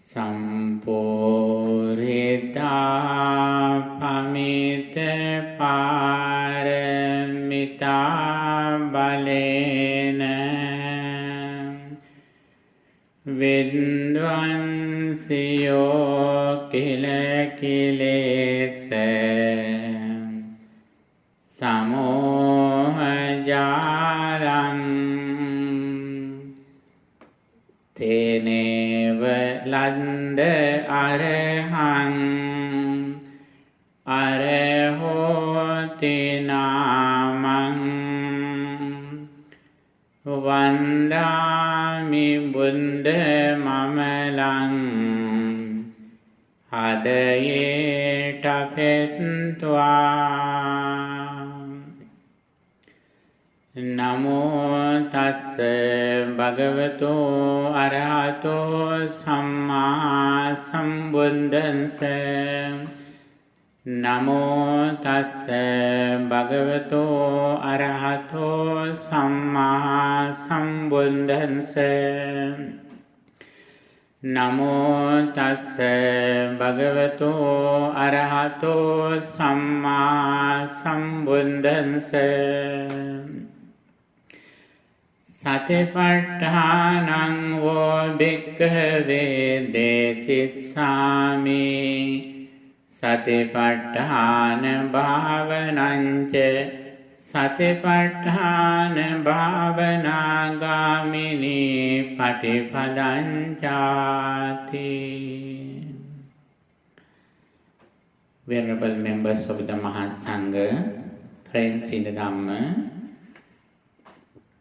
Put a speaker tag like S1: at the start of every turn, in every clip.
S1: Sampurita pamita paramita balena vidvansiyo kila kilesa samohajaram teneva landa arahang arahoti namang vandami buddha mamalang hadaye tapetva Namo tassa bhagavato arahato samma sambuddhassa Namo tassa bhagavato arahato samma sambuddhassa Namo tassa bhagavato arahato samma sambuddhassa Satipatthānaṁ vo bhikkhave desissāmi Satipatthāna bhāvanaṁca Satipatthāna bhāvanā gāmini patipadañcāti Venerable members of the Mahasangha, friends in the Dhamma,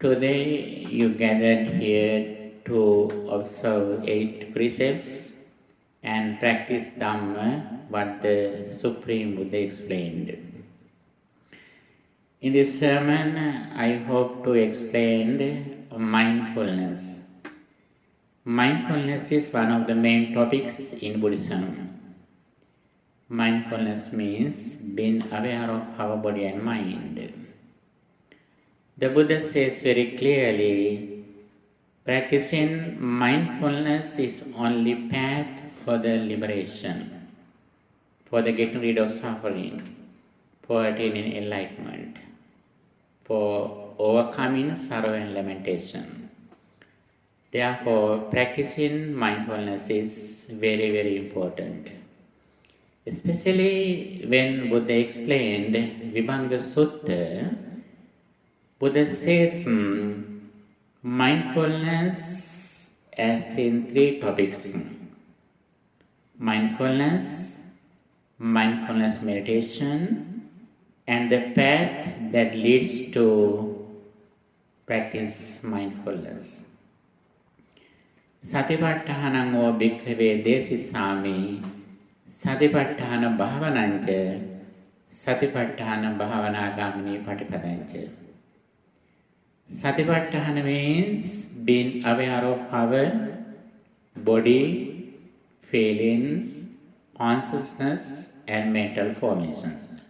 S1: today you gathered here to observe 8 precepts and practice Dhamma, what the Supreme Buddha explained. In this sermon, I hope to explain mindfulness. Mindfulness is one of the main topics in Buddhism. Mindfulness means being aware of our body and mind. The Buddha says very clearly, practicing mindfulness is only path for the liberation, for the getting rid of suffering, for attaining enlightenment, for overcoming sorrow and lamentation. Therefore, practicing mindfulness is very, very important. Especially when Buddha explained Vibhanga Sutta, Buddha says mindfulness as in 3 topics. Mindfulness, mindfulness meditation, and the path that leads to practice mindfulness. Satipatthānaṁ vo bhikkhave desissāmi Satipatthāna bhāvanaṁca Satipatthāna bhāvanā gāmini patipadañca. Satipatthāna means being aware of our body, feelings, consciousness and mental formations.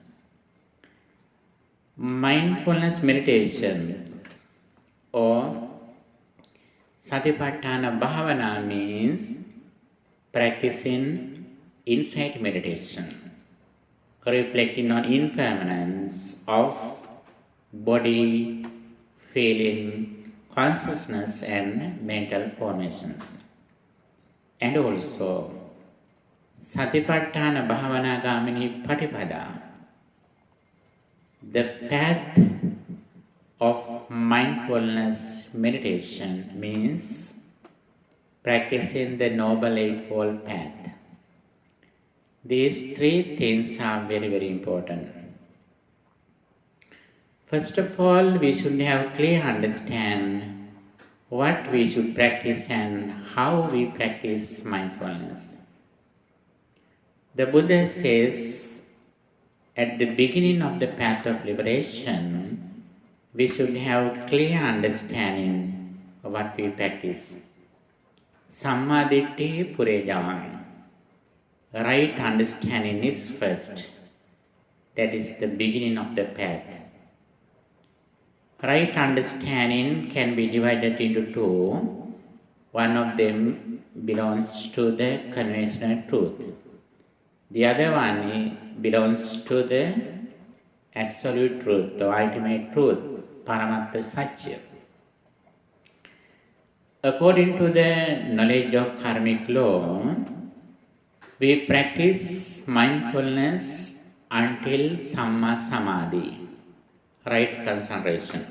S1: Mindfulness meditation or Satipatthāna bhavana means practicing insight meditation, reflecting on impermanence of body, feeling, consciousness and mental formations. And also Satipatthāna bhavana gāmini patipada, the path of mindfulness meditation means practicing the Noble Eightfold Path. These 3 things are very, very important. First of all, we should have clear understand what we should practice and how we practice mindfulness. The Buddha says at the beginning of the path of liberation, we should have clear understanding of what we practice. Samma ditti purejam. Right understanding is first. That is the beginning of the path. Right understanding can be divided into 2. One of them belongs to the conventional truth. The other one belongs to the absolute truth, the ultimate truth, Paramatta Satya. According to the knowledge of karmic law, we practice mindfulness until Samma Samadhi, right concentration.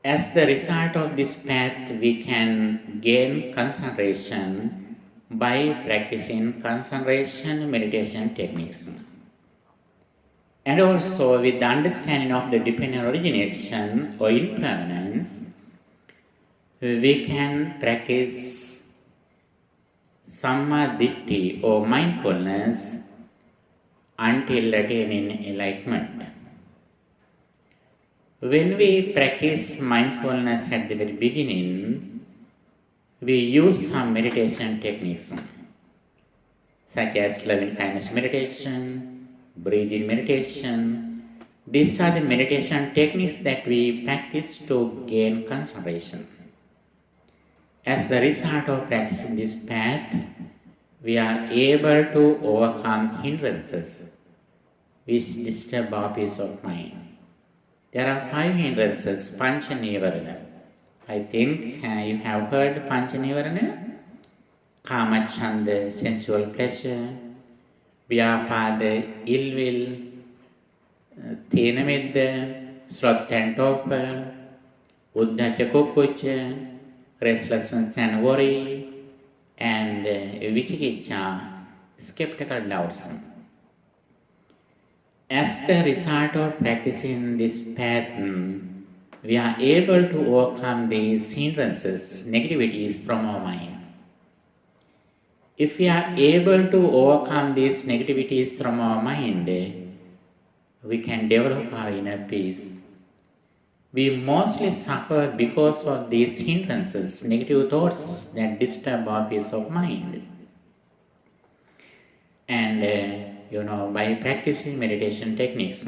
S1: As the result of this path, we can gain concentration by practicing concentration meditation techniques. And also with the understanding of the dependent origination or impermanence, we can practice Sammaditthi or mindfulness until attaining enlightenment. When we practice mindfulness at the very beginning, we use some meditation techniques such as loving kindness meditation, breathing meditation. These are the meditation techniques that we practice to gain concentration. As a result of practicing this path, we are able to overcome hindrances which disturb our peace of mind. There are 5 hindrances, Pancha Nivarana. I think you have heard Pancha Nivarana. Kamachanda, sensual pleasure. Vyapada, ill will. Thenamidda, sloth and torpor. Uddhacca kukucca, restlessness and worry. And Vicikicca, skeptical doubts. As the result of practicing this path, we are able to overcome these hindrances, negativities from our mind. If we are able to overcome these negativities from our mind, we can develop our inner peace. We mostly suffer because of these hindrances, negative thoughts that disturb our peace of mind. And by practicing meditation techniques,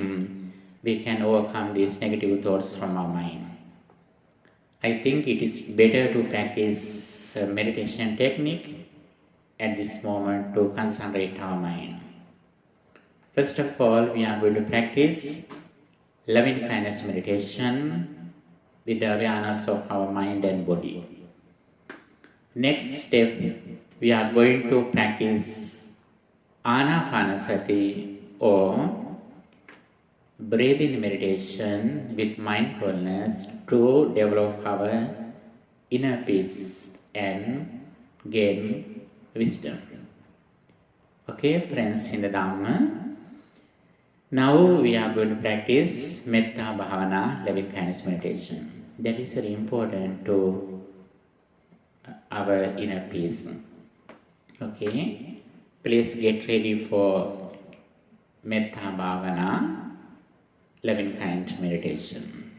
S1: we can overcome these negative thoughts from our mind. I think it is better to practice meditation technique at this moment to concentrate our mind. First of all, we are going to practice loving kindness meditation with the awareness of our mind and body. Next step, we are going to practice Anapanasati or breathing meditation with mindfulness to develop our inner peace and gain wisdom. Okay, friends in the Dhamma. Now we are going to practice Metta Bhavana, loving kindness meditation. That is very important to our inner peace. Okay. Please get ready for Metta Bhavana, loving kind meditation.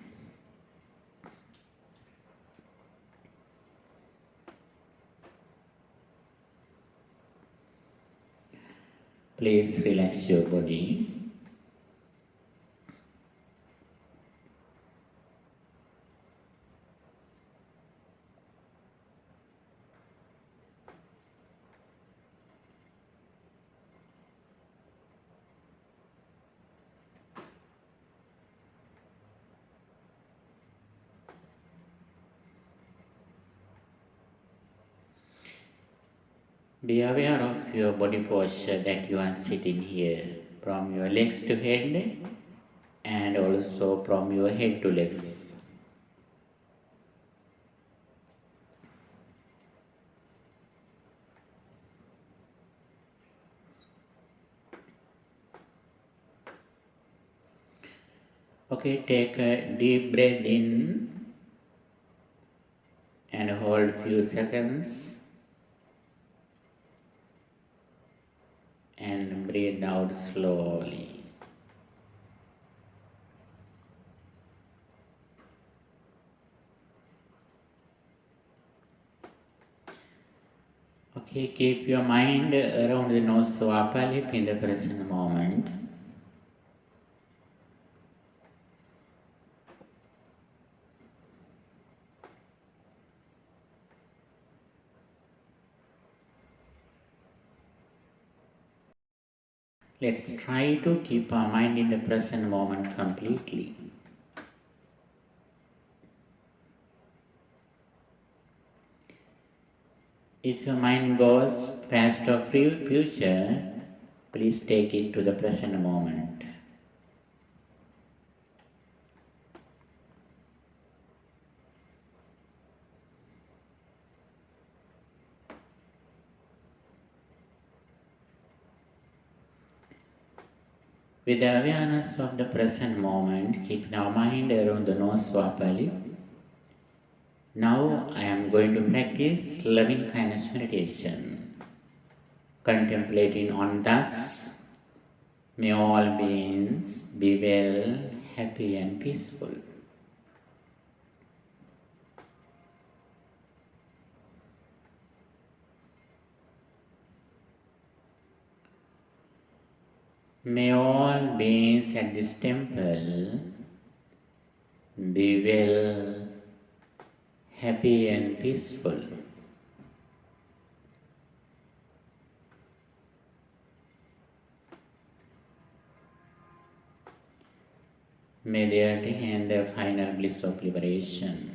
S1: Please relax your body. Be aware of your body posture that you are sitting here, from your legs to head and also from your head to legs. Okay, take a deep breath in and hold few seconds. And breathe out slowly. Okay, keep your mind around the nose or upper lip in the present moment. Let's try to keep our mind in the present moment completely. If your mind goes past or future, please take it to the present moment. With the awareness of the present moment, keeping our mind around the nose properly. Now I am going to practice loving kindness meditation, contemplating on thus, may all beings be well, happy and peaceful. May all beings at this temple be well, happy and peaceful. May they attain the final bliss of liberation.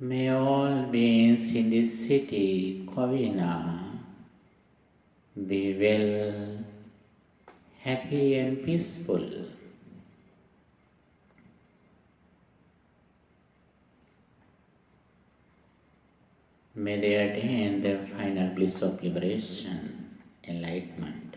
S1: May all beings in this city, Covina, be well, happy and peaceful. May they attain the final bliss of liberation, enlightenment.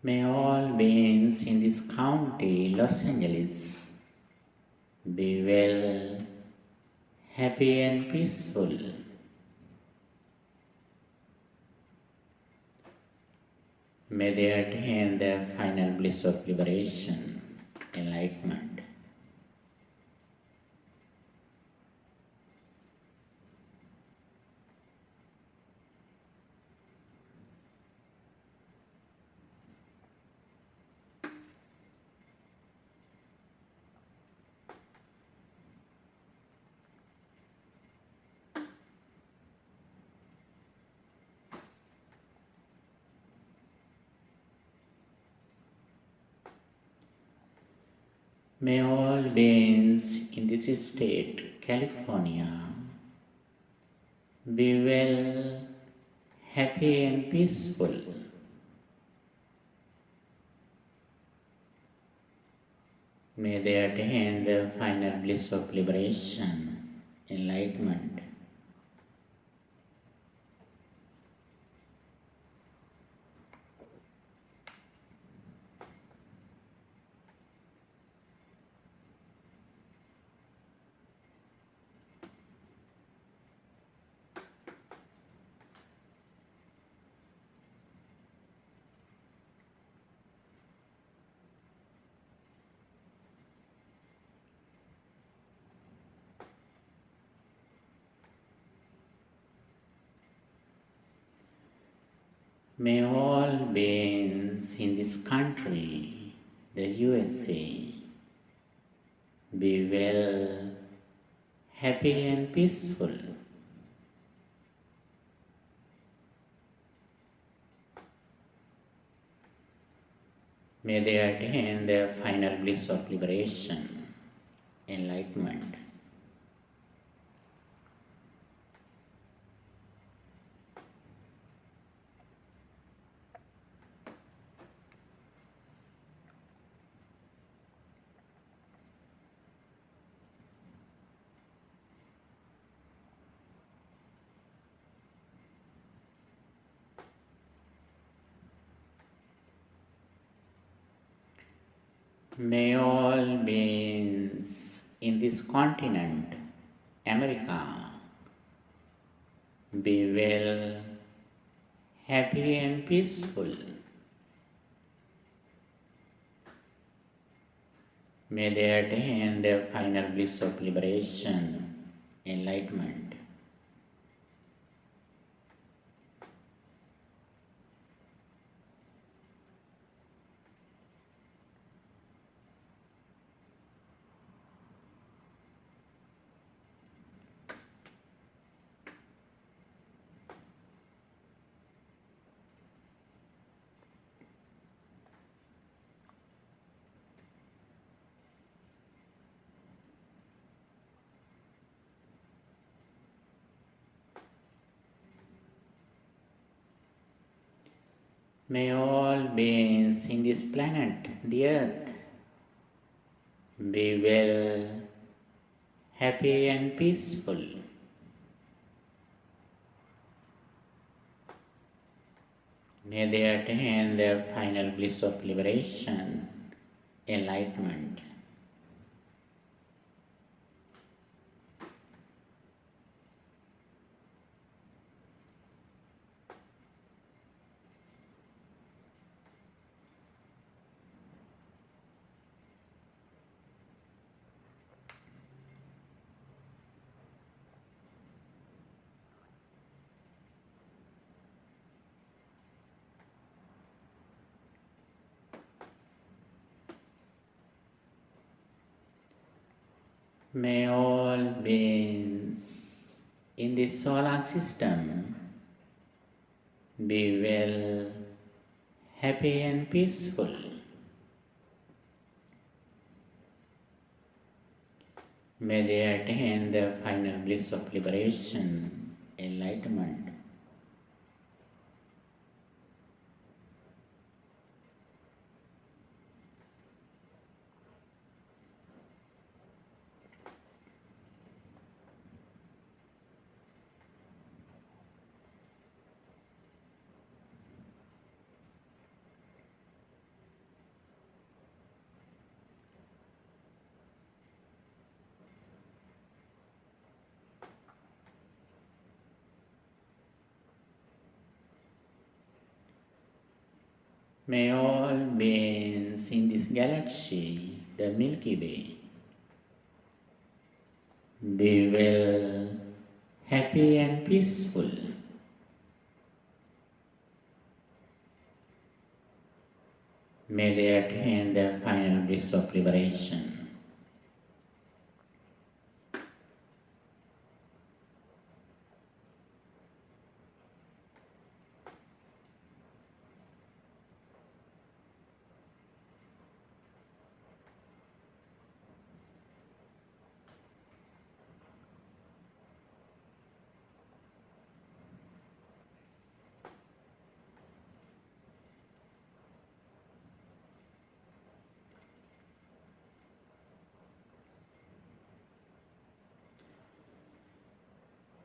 S1: May all beings in this county, Los Angeles, be well, happy and peaceful. May they attain the final bliss of liberation, enlightenment. May all beings in this state, California, be well, happy and peaceful. May they attain the final bliss of liberation, enlightenment. May all beings in this country, the USA, Be well, happy and peaceful. May they attain their final bliss of liberation, enlightenment. May all beings in this continent, America, be well, happy and peaceful. May they attain their final bliss of liberation, enlightenment. May all beings in this planet, the earth, be well, happy and peaceful. May they attain their final bliss of liberation, enlightenment. May all beings in the solar system be well, happy and peaceful. May they attain the final bliss of liberation, enlightenment. May all beings in this galaxy, the Milky Way, be well, happy and peaceful. May they attain the final bliss of liberation.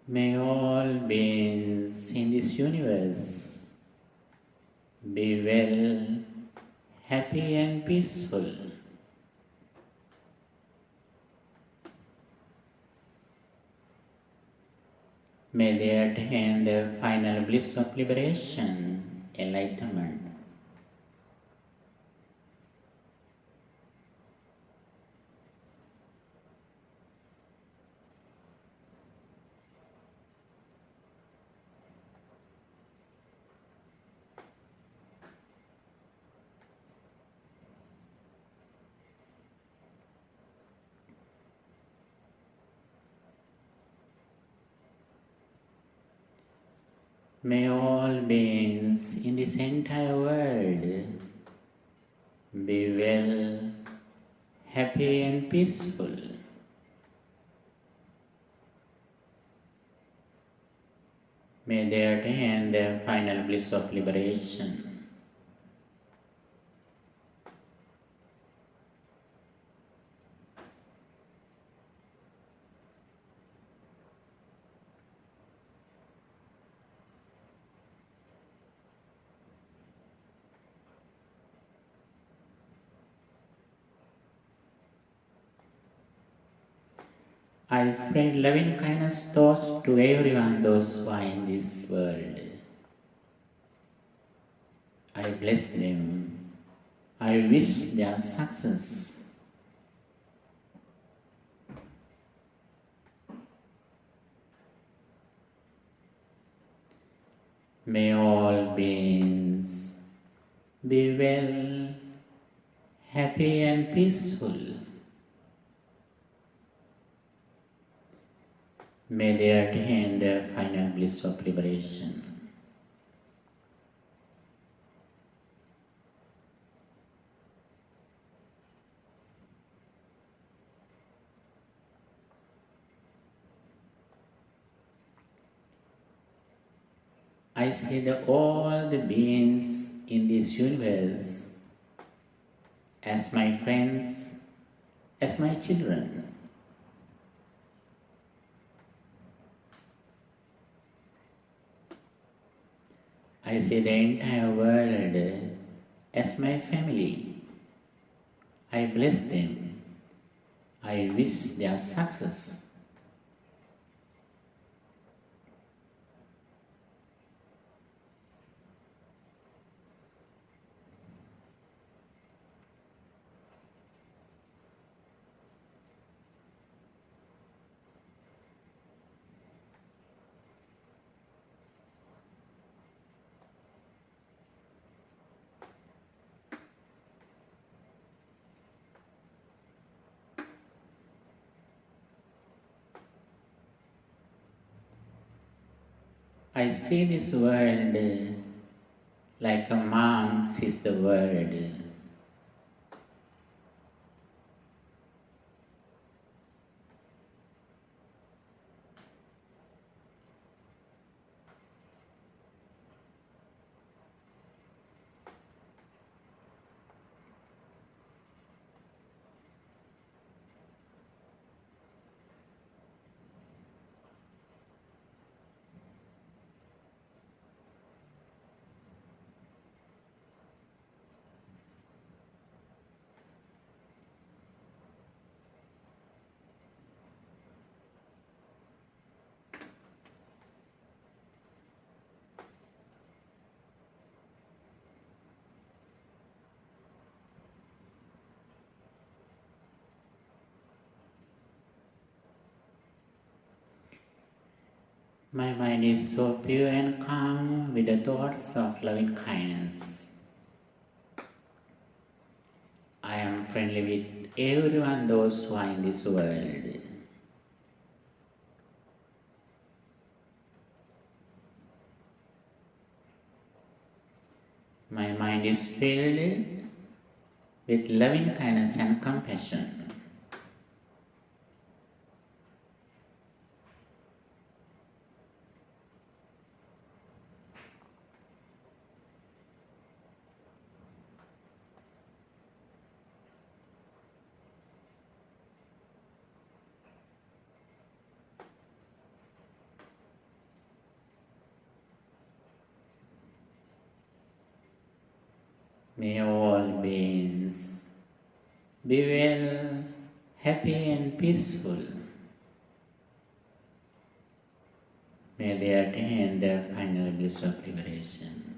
S1: May all beings in this universe be well, happy and peaceful. May they attain the final bliss of liberation, enlightenment. May all beings in this entire world be well, happy and peaceful. May they attain the final bliss of liberation. I spread loving kindness thoughts to everyone those who are in this world. I bless them. I wish their success. May all beings be well, happy and peaceful. May they attain the final bliss of liberation. I see that all the beings in this universe as my friends, as my children. I see the entire world as my family. I bless them. I wish their success. I see this world like a mom sees the world. My mind is so pure and calm with the thoughts of loving kindness. I am friendly with everyone those who are in this world. My mind is filled with loving kindness and compassion. May all beings be well, happy and peaceful. May they attain the final bliss of liberation.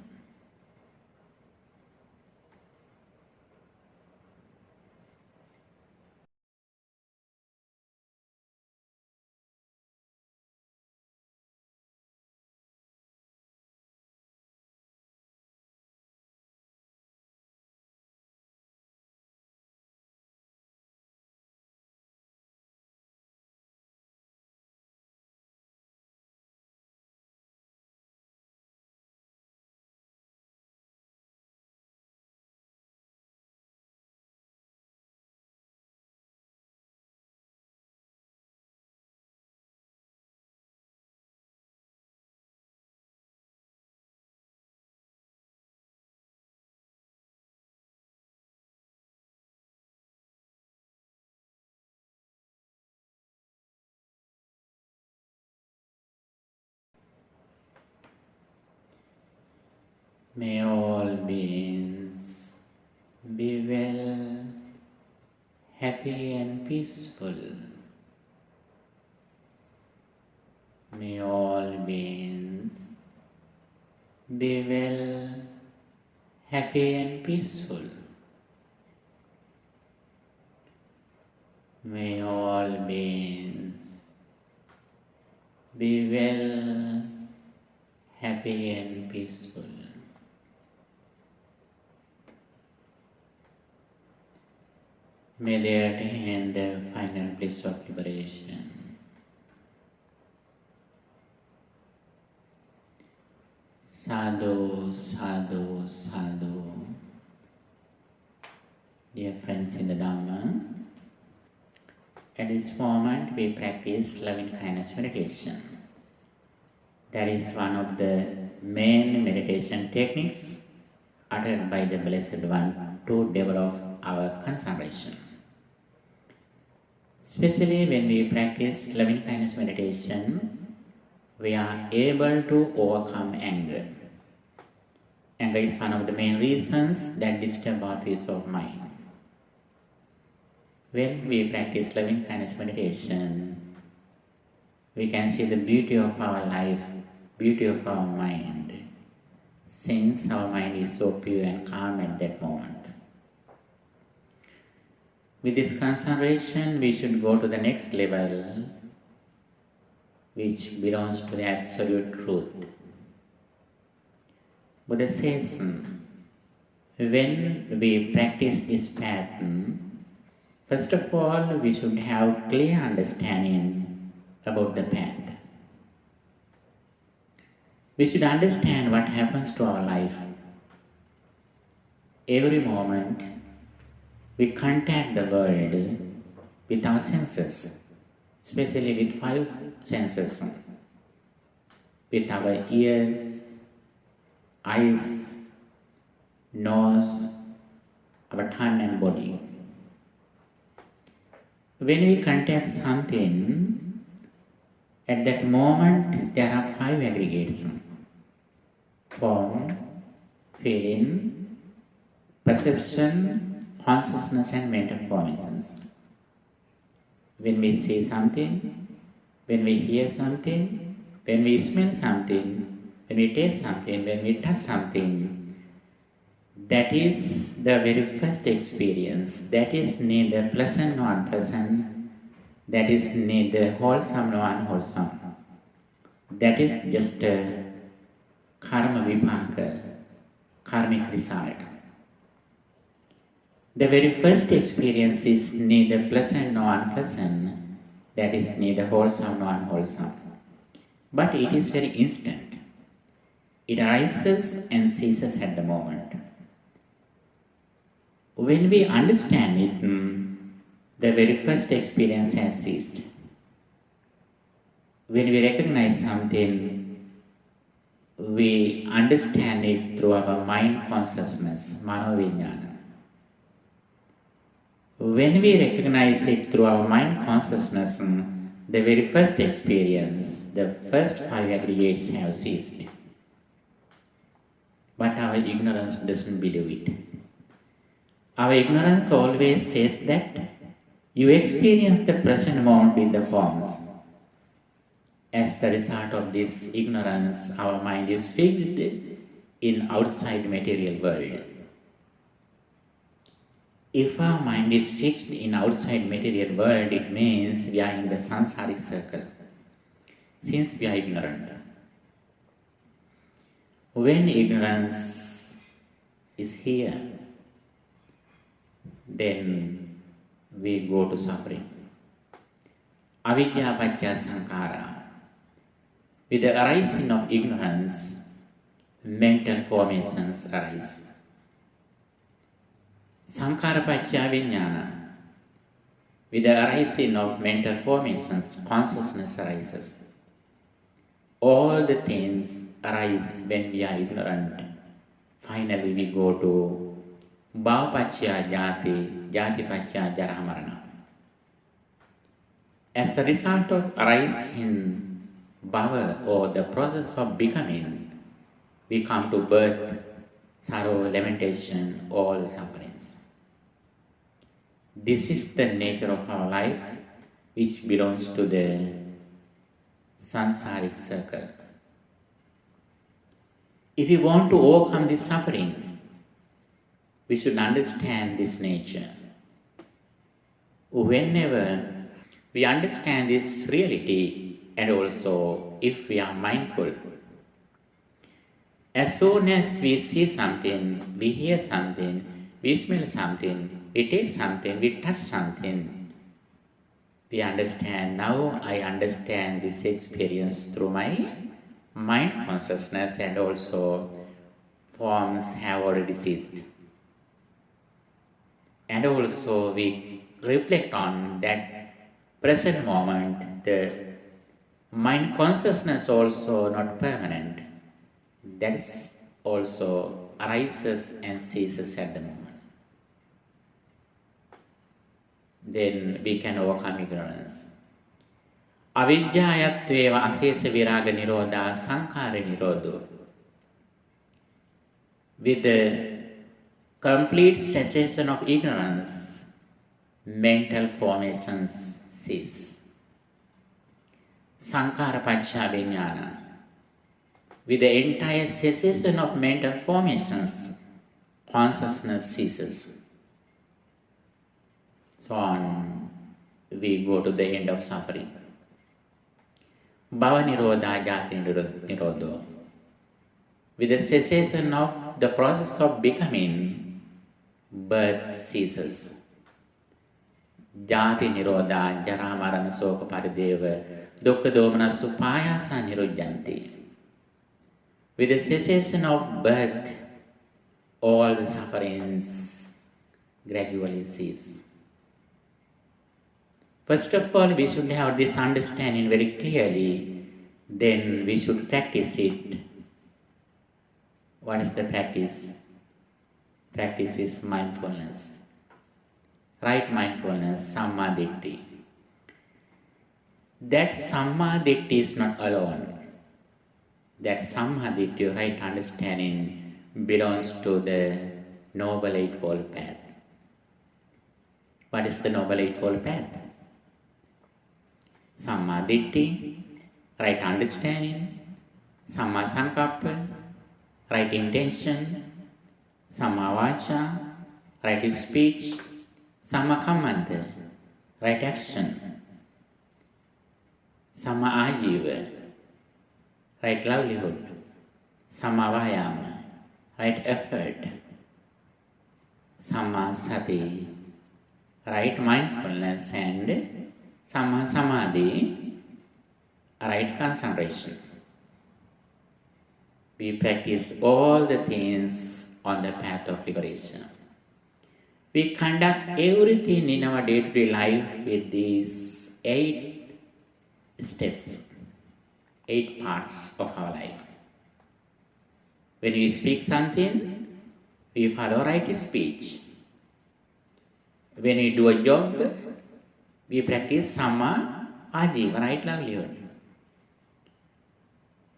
S1: May all beings be well, happy and peaceful. May all beings be well, happy and peaceful. May all beings be well, happy and peaceful. May they attain the final bliss of liberation. Sadhu, sadhu, sadhu. Dear friends in the Dhamma, at this moment we practice loving kindness meditation. That is one of the main meditation techniques uttered by the Blessed One to develop our concentration. Especially when we practice loving kindness meditation, we are able to overcome anger. Anger is one of the main reasons that disturb our peace of mind. When we practice loving kindness meditation, we can see the beauty of our life, beauty of our mind, since our mind is so pure and calm at that moment. With this concentration, we should go to the next level, which belongs to the absolute truth. Buddha says, when we practice this pattern, first of all, we should have clear understanding about the path. We should understand what happens to our life. Every moment, we contact the world with our senses, especially with 5 senses, with our ears, eyes, nose, our tongue and body. When we contact something, at that moment there are 5 aggregates: form, feeling, perception, consciousness and mental formations. When we see something, when we hear something, when we smell something, when we taste something, when we touch something, that is the very first experience. That is neither pleasant nor unpleasant. That is neither wholesome nor unwholesome. That is just a karma vipaka, karmic result. The very first experience is neither pleasant nor unpleasant. That is neither wholesome nor unwholesome. But it is very instant. It arises and ceases at the moment. When we understand it, the very first experience has ceased. When we recognize something, we understand it through our mind consciousness, mano-vijnana. When we recognize it through our mind consciousness, the very first experience, the first 5 aggregates have ceased. But our ignorance doesn't believe it. Our ignorance always says that you experience the present moment with the forms. As the result of this ignorance, our mind is fixed in outside material world. If our mind is fixed in outside material world, it means we are in the samsaric circle, since we are ignorant. When ignorance is here, then we go to suffering. Avidya paccaya sankhara. With the arising of ignorance, mental formations arise. Sankhara paccaya vijnana. With the arising of mental formations, consciousness arises. All the things arise when we are ignorant. Finally, we go to bhava paccaya jati, jati paccaya jara marana. As a result of arising bhava, or the process of becoming, we come to birth, sorrow, lamentation, all the sufferings. This is the nature of our life, which belongs to the sansaric circle. If we want to overcome this suffering, we should understand this nature. Whenever we understand this reality, and also if we are mindful, as soon as we see something, we hear something, we smell something, we taste something, we touch something, we understand, now I understand this experience through my mind consciousness, and also forms have already ceased. And also we reflect on that present moment. The mind consciousness also not permanent. That is also arises and ceases at the moment. Then we can overcome ignorance. Avidyāyatveva asesa viraga nirodha sankara nirodho. With the complete cessation of ignorance, mental formations cease. Sankara paccaya vijñāna. With the entire cessation of mental formations, consciousness ceases. So on, we go to the end of suffering. Bhava nirodha jati nirodho. With the cessation of the process of becoming, birth ceases. Jati nirodha jara marana soka parideva dukkha domana supayasa nirujjanti. With the cessation of birth, all the sufferings gradually cease. First of all, we should have this understanding very clearly, then we should practice it. What is the practice? Practice is mindfulness. Right mindfulness, sammaditthi. That sammaditthi is not alone. That sammaditthi, right understanding, belongs to the Noble Eightfold Path. What is the Noble Eightfold Path? Sammaditthi, right understanding, samma sankappa, right intention, samma vaca, right speech, samma kammanta, right action, samma ajiva, right livelihood, samma vayama, right effort, samma sati, right mindfulness, and samma samadhi, right concentration. We practice all the things on the path of liberation. We conduct everything in our day-to-day life with these 8 steps, 8 parts of our life. When we speak something, we follow right speech. When we do a job, we practice samma ajiva, right livelihood.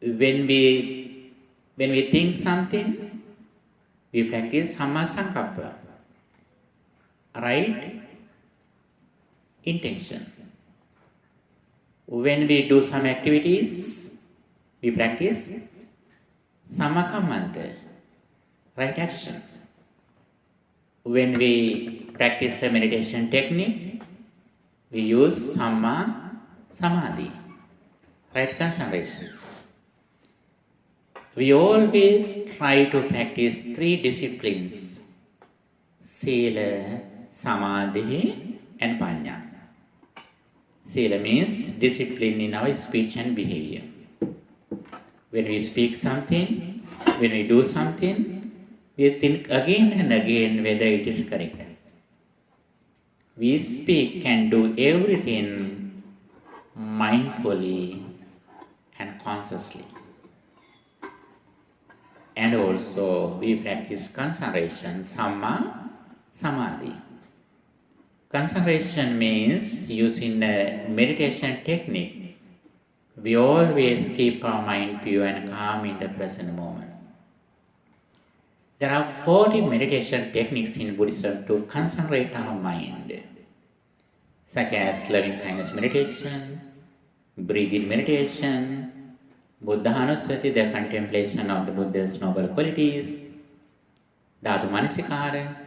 S1: When we think something, we practice samma sankappa, right intention. When we do some activities, we practice samma kammanta, right action. When we practice a meditation technique, we use samma samadhi, right concentration. We always try to practice 3 disciplines: sila, samadhi, and panya. Sila means discipline in our speech and behavior. When we speak something, when we do something, we think again and again whether it is correct. We speak and do everything mindfully and consciously. And also we practice concentration, samma samadhi. Concentration means using a meditation technique. We always keep our mind pure and calm in the present moment. There are 40 meditation techniques in Buddhism to concentrate our mind, such as loving kindness meditation, breathing meditation, Buddhanusati, the contemplation of the Buddha's noble qualities, Dhatu Manasikara,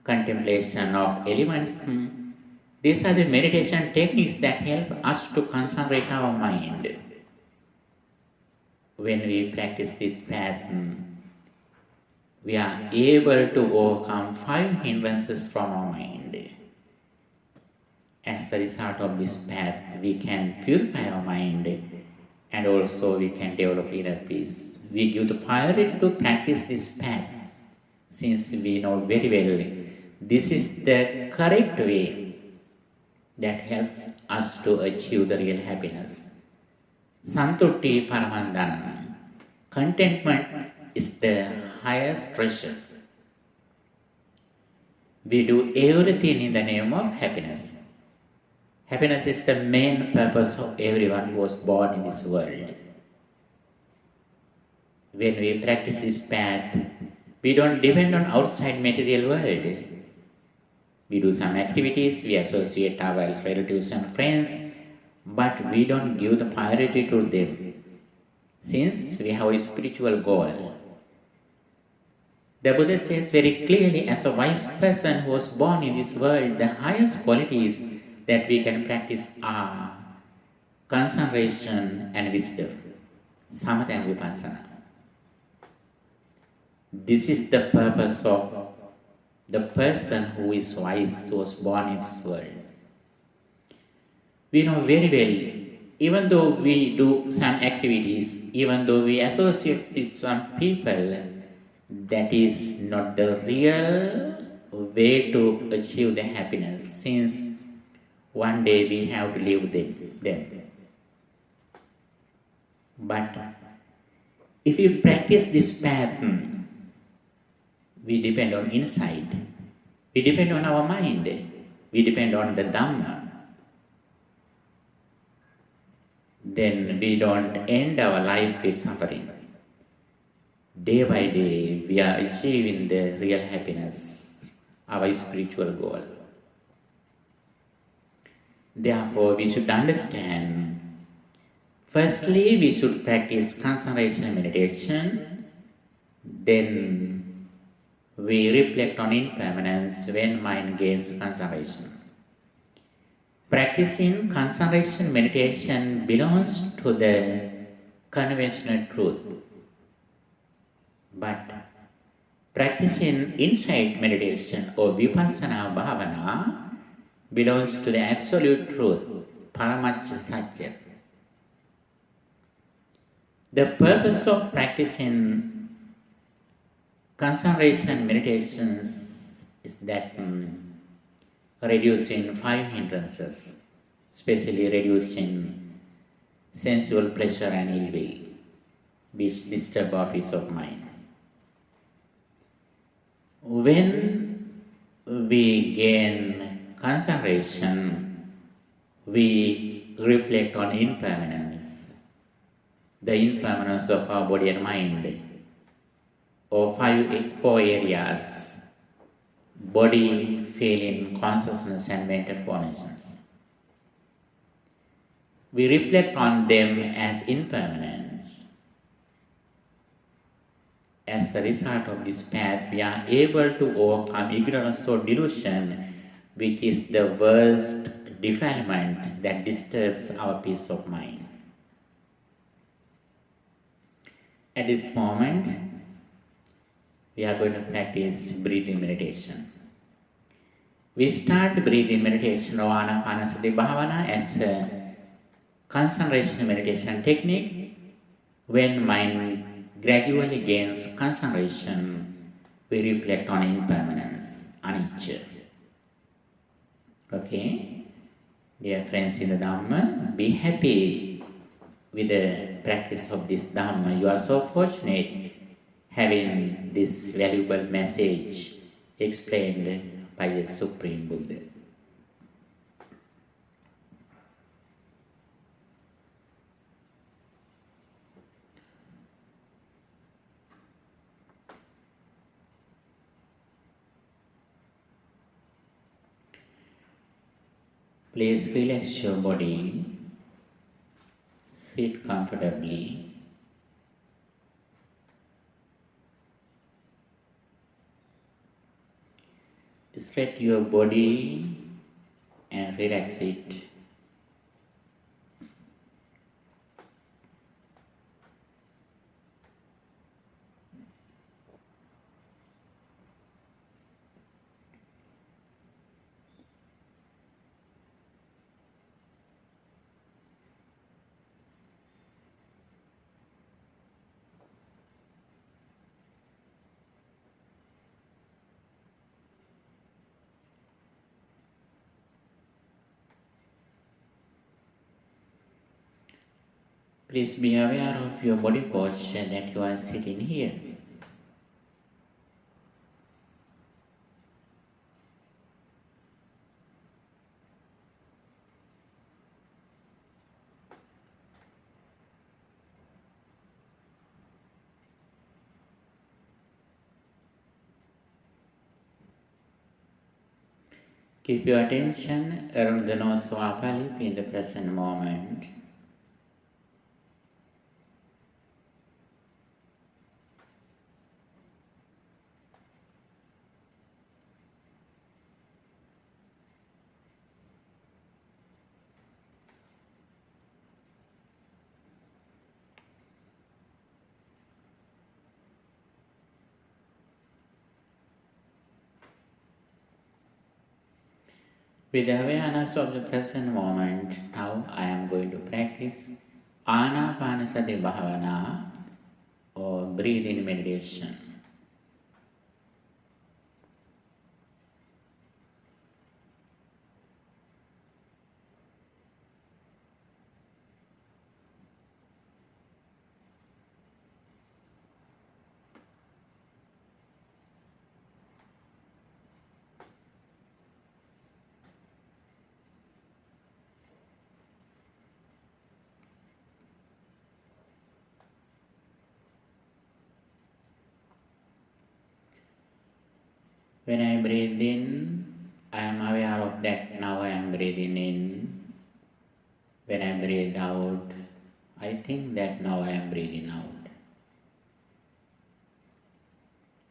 S1: contemplation of elements. These are the meditation techniques that help us to concentrate our mind. When we practice this path, we are able to overcome 5 hindrances from our mind. As a result of this path, we can purify our mind and also we can develop inner peace. We give the priority to practice this path since we know very well this is the correct way that helps us to achieve the real happiness. Santutti Paramandanam. Contentment is the highest treasure. We do everything in the name of happiness. Happiness is the main purpose of everyone who was born in this world. When we practice this path, we don't depend on outside material world. We do some activities, we associate our relatives and friends, but we don't give the priority to them, since we have a spiritual goal. The Buddha says very clearly, as a wise person who was born in this world, the highest qualities that we can practice are concentration and wisdom, samatha and vipassana. This is the purpose of the person who is wise, who was born in this world. We know very well, even though we do some activities, even though we associate with some people, that is not the real way to achieve the happiness, since one day we have to leave them. But if we practice this path, we depend on insight, we depend on our mind, we depend on the Dhamma. Then we don't end our life with suffering. Day by day, we are achieving the real happiness, our spiritual goal. Therefore, we should understand, firstly, we should practice concentration and meditation, then we reflect on impermanence when mind gains concentration. Practicing concentration meditation belongs to the conventional truth. But practicing insight meditation or vipassana bhavana belongs to the absolute truth, paramacca satya. The purpose of practicing concentration meditations is that reducing 5 hindrances, especially reducing sensual pleasure and ill will, which disturb our peace of mind. When we gain concentration, we reflect on impermanence, the impermanence of our body and mind, or 4 areas: body, feeling, consciousness, and mental formations. We reflect on them as impermanent. As a result of this path, we are able to overcome ignorance or delusion, which is the worst defilement that disturbs our peace of mind. At this moment, we are going to practice breathing meditation. We start breathing meditation or Anapanasati Bhavana as a concentration meditation technique. When mind gradually gains concentration, we reflect on impermanence, anicca. Okay? Dear friends in the Dhamma, be happy with the practice of this Dhamma. You are so fortunate having this valuable message explained by the Supreme Buddha. Please relax your body. Sit comfortably. Stretch your body and relax it. Please be aware of your body posture that you are sitting here. Keep your attention around the nose or upper lip in the present moment. With the awareness of the present moment, now I am going to practice Anapanasati Bhavana or breathing meditation. When I breathe in, I am aware of that now I am breathing in. When I breathe out, I think that now I am breathing out.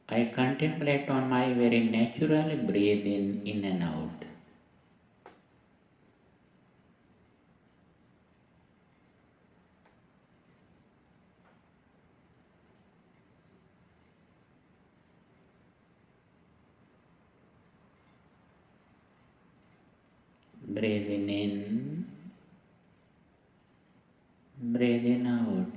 S1: I contemplate on my very natural breathing in and out. Breathing in, breathing out.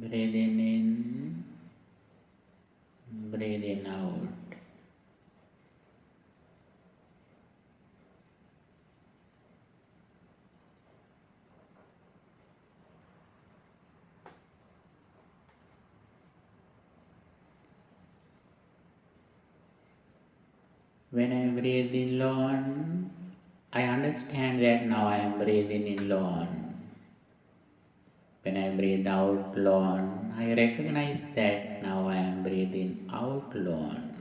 S1: Breathing in, breathing out. When I breathe in long, I understand that now I am breathing in long. When I breathe out long, I recognize that now I am breathing out long.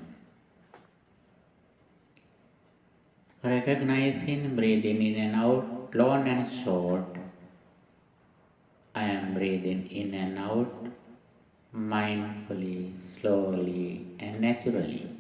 S1: Recognizing breathing in and out long and short, I am breathing in and out mindfully, slowly and naturally.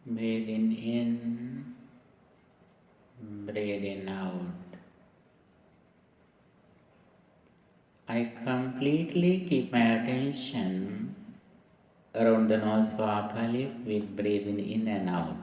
S1: Breathing in, breathing out. I completely keep my attention around the nose or upper lip with breathing in and out.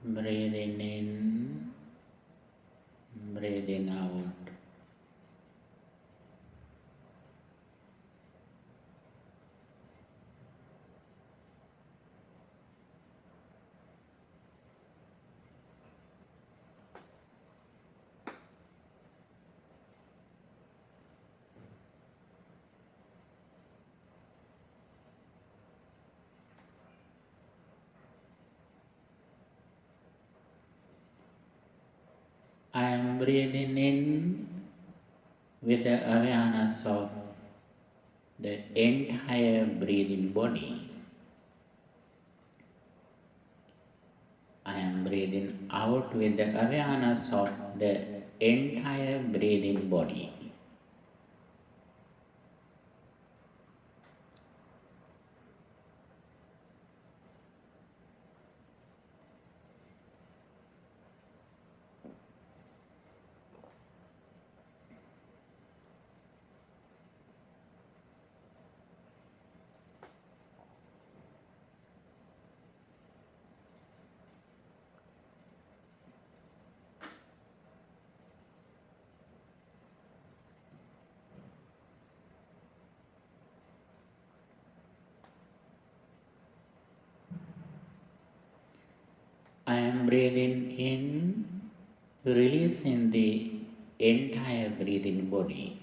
S1: Breathing in, breathing out. I am breathing in with the awareness of the entire breathing body. I am breathing out with the awareness of the entire breathing body. I am breathing in, releasing the entire breathing body.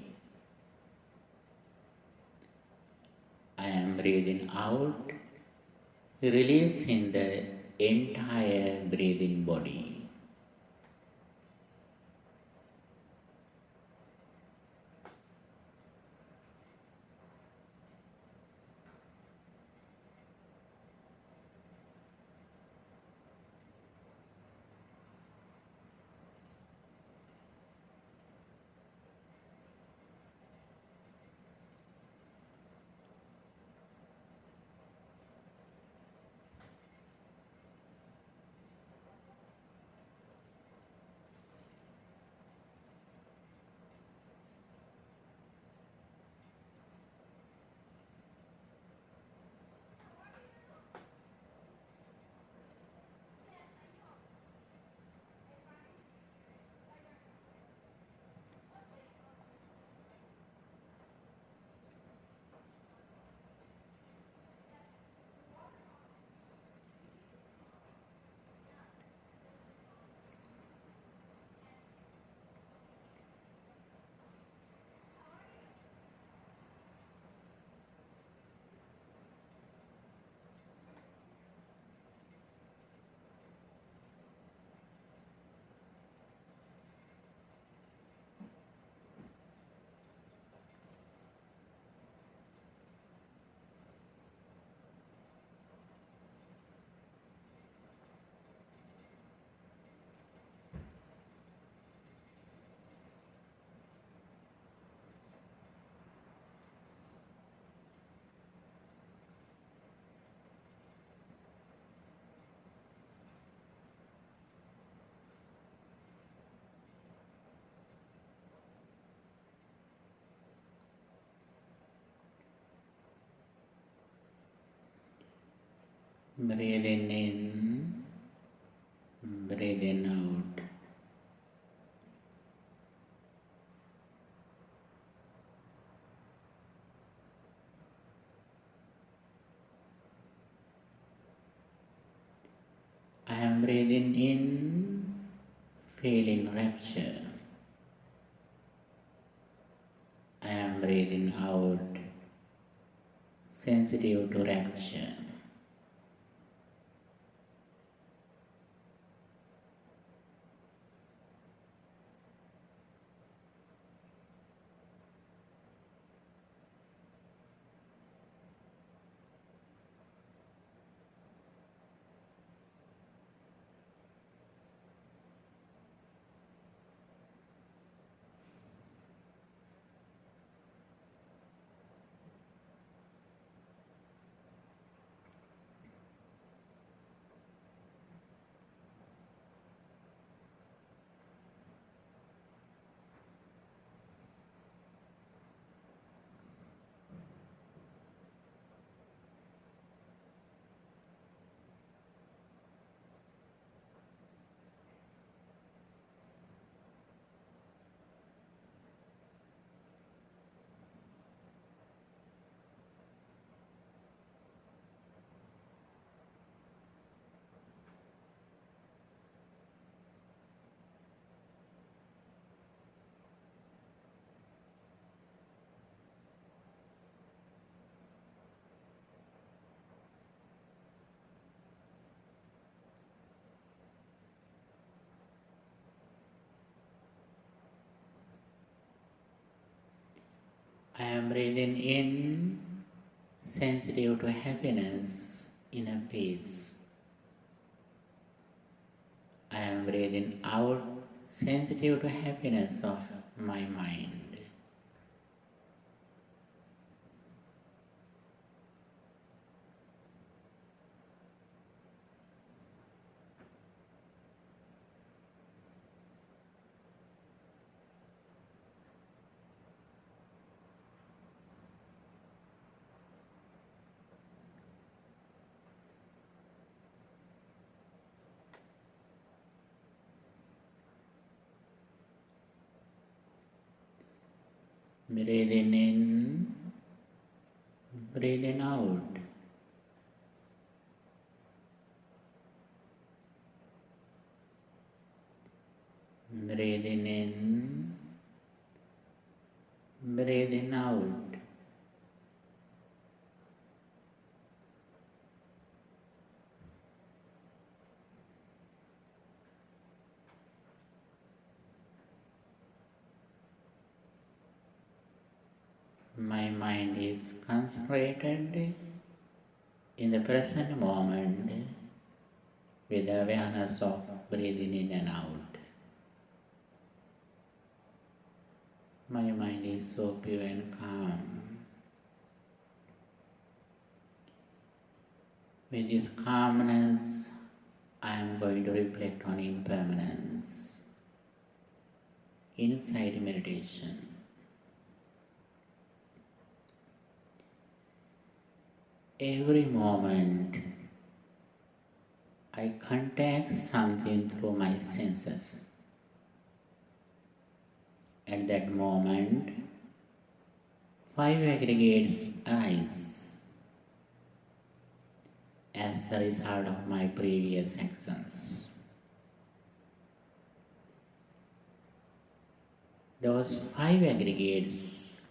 S1: I am breathing out, releasing the entire breathing body. Breathing in, breathing out. I am breathing in, feeling rapture. I am breathing out, sensitive to rapture. I am breathing in, sensitive to happiness, inner peace. I am breathing out, sensitive to happiness of my mind. Breathing in, breathing out. Breathing in, breathing out. My mind is concentrated in the present moment with awareness of breathing in and out. My mind is so pure and calm. With this calmness, I am going to reflect on impermanence inside meditation. Every moment, I contact something through my senses. At that moment, 5 aggregates arise as the result of my previous actions. Those 5 aggregates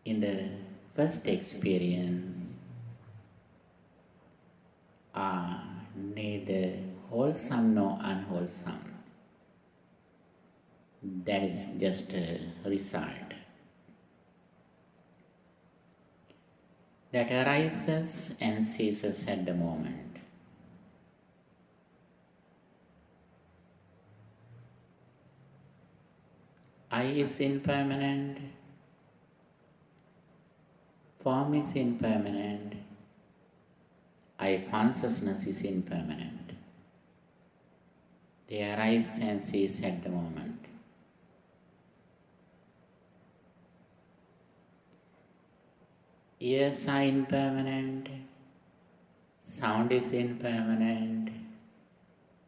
S1: in the first experience are neither wholesome nor unwholesome. That is just a result that arises and ceases at the moment. I is impermanent, form is impermanent, I consciousness is impermanent. They arise and cease at the moment. Ears are impermanent, sound is impermanent,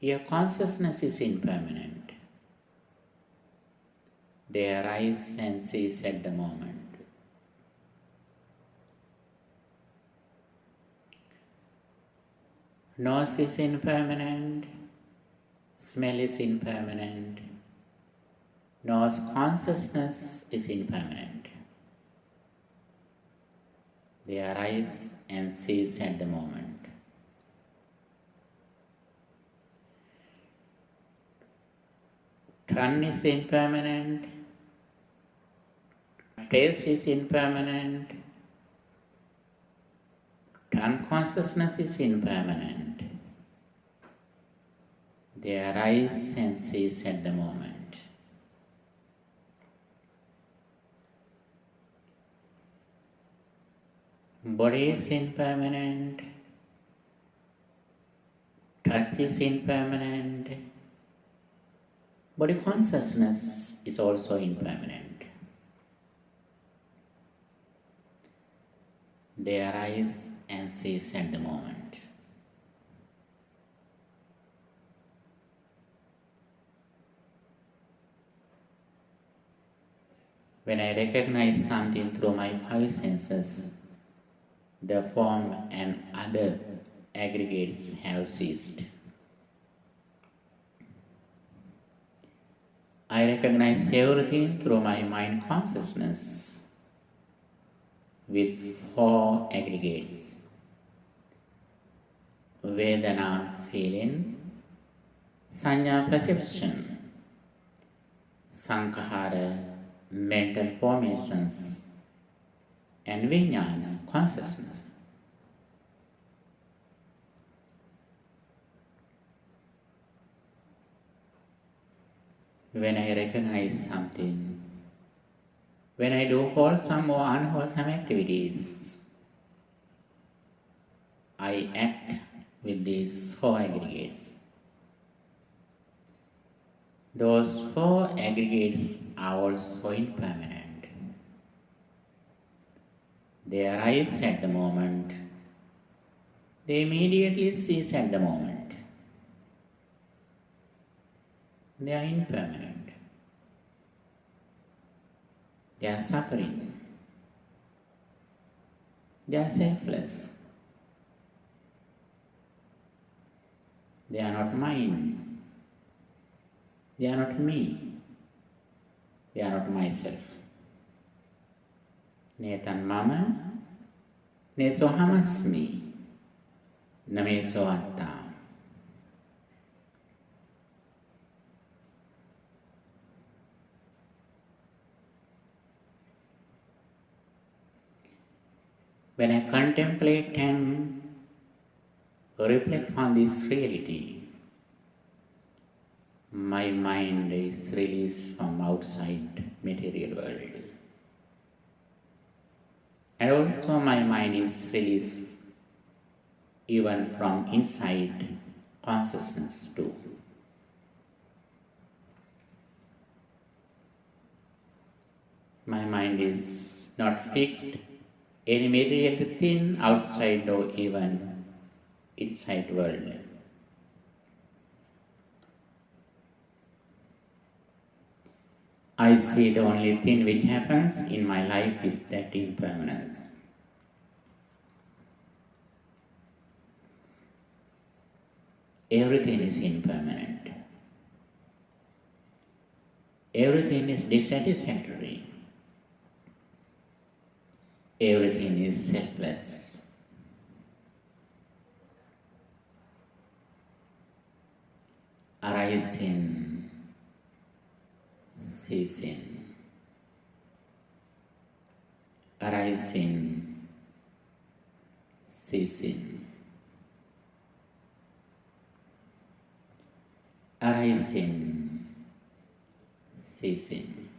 S1: your consciousness is impermanent. They arise and cease at the moment. Nose is impermanent, smell is impermanent, nose consciousness is impermanent. They arise and cease at the moment. Tongue is impermanent, taste is impermanent, tongue consciousness is impermanent. They arise and cease at the moment. Body is impermanent, touch is impermanent, body consciousness is also impermanent. They arise and cease at the moment. When I recognize something through my 5 senses, the form and other aggregates have ceased. I recognize everything through my mind consciousness with 4 aggregates. Vedana, feeling, Sanya, perception, Sankhara, mental formations, and Vijnana, consciousness. When I recognize something, when I do wholesome or unwholesome activities, I act with these 4 aggregates. Those 4 aggregates are also impermanent. They arise at the moment. They immediately cease at the moment. They are impermanent. They are suffering. They are selfless. They are not mine. They are not me. They are not myself. Netan mama, neso hamasmi, nameso atta. When I contemplate and reflect on this reality, my mind is released from outside material world. And also my mind is released even from inside consciousness too. My mind is not fixed any material thing outside or even inside world. I see the only thing which happens in my life is that impermanence. Everything is impermanent. Everything is dissatisfactory. Everything is selfless. Arising, ceasing. Arising, ceasing. Arising, ceasing.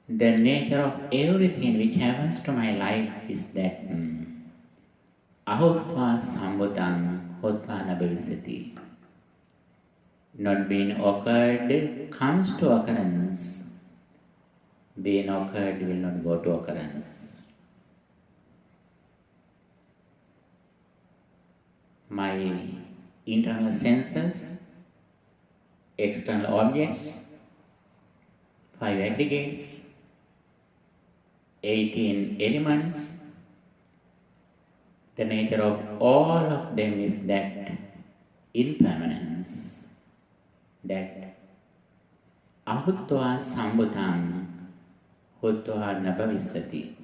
S1: The nature of everything which happens to my life is that ahutva sambhutam hutva nabhavisati. Not being occurred comes to occurrence. Being occurred will not go to occurrence. My internal senses, external objects, 5 aggregates, 18 elements, the nature of all of them is that impermanence, that ahutva sambhutam hutva nabhavisati.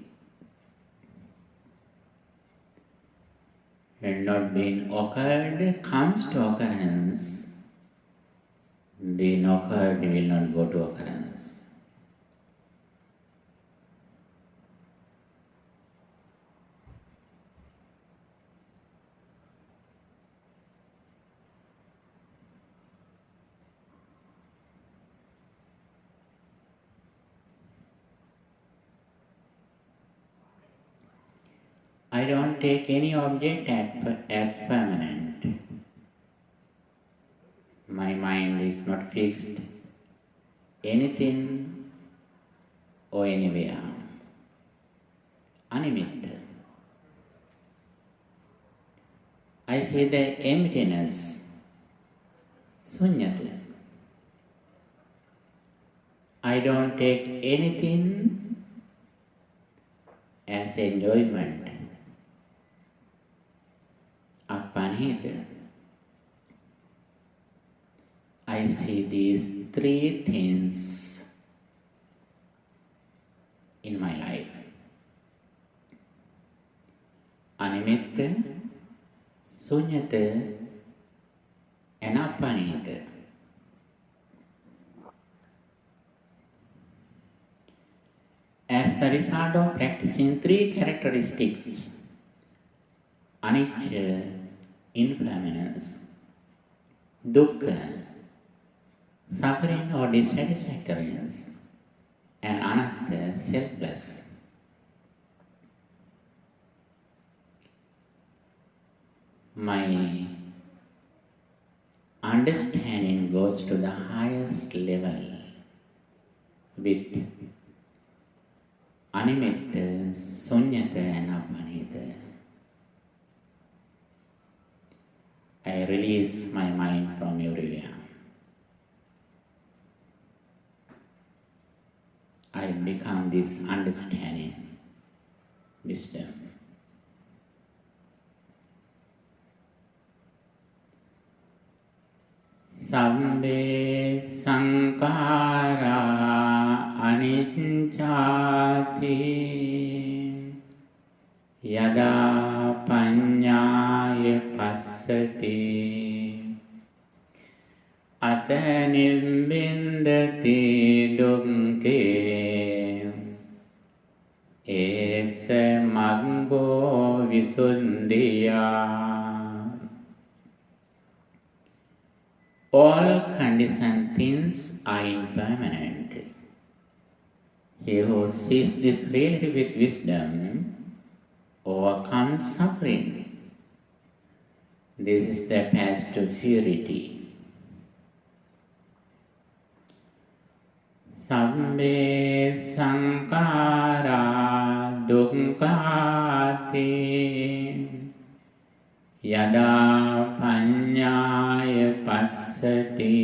S1: And not being occurred comes to occurrence. Being occurred will not go to occurrence. I don't take any object as permanent. My mind is not fixed anything or anywhere. Animitta. I see the emptiness, sunyata. I don't take anything as enjoyment. Apanhita. I see these 3 things in my life. Animitta, sunyata, and apanhita. As the result of practicing 3 characteristics, anicca, impermanence, dukkha, suffering or dissatisfactoriness, and anatta, selfless. My understanding goes to the highest level with animitta, sunyata, and apanhita. I release my mind from everywhere. I become this understanding, wisdom. Sabbe sankara anicchati yada paññāya passati ata nibbindati dukke esa maggo visuddhiya. All conditioned things are impermanent. He who sees this reality with wisdom overcomes suffering. This is the path to purity. Sabbe sankara dukkhati yada paññāya passati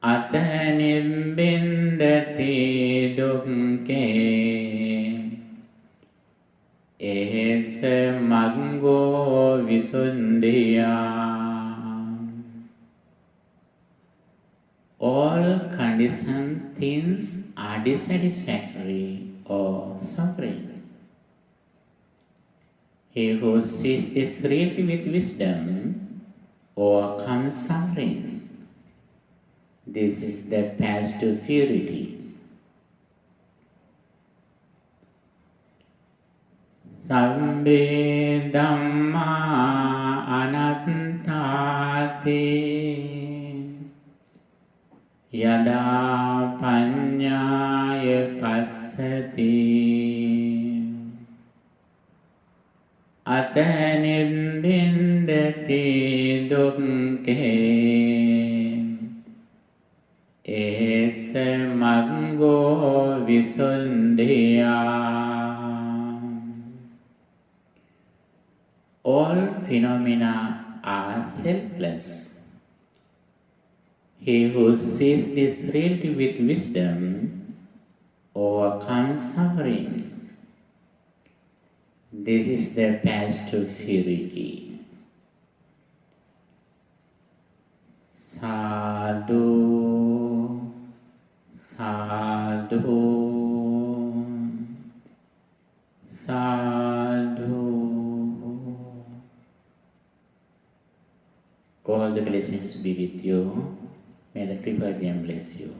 S1: ata nibbindati dukke esa maggo visuddhiya. All conditioned things are dissatisfactory or suffering. He who sees this reality with wisdom overcomes suffering. This is the path to purity. Sabbe dhamma anattati yada paññāya passati ata nibbindati dukke esa maggo visuddhiya. All phenomena are selfless. He who sees this reality with wisdom overcomes suffering. This is the path to purity. Sadhu, sadhu, sadhu. All the blessings be with you. May the Triple Gem bless you.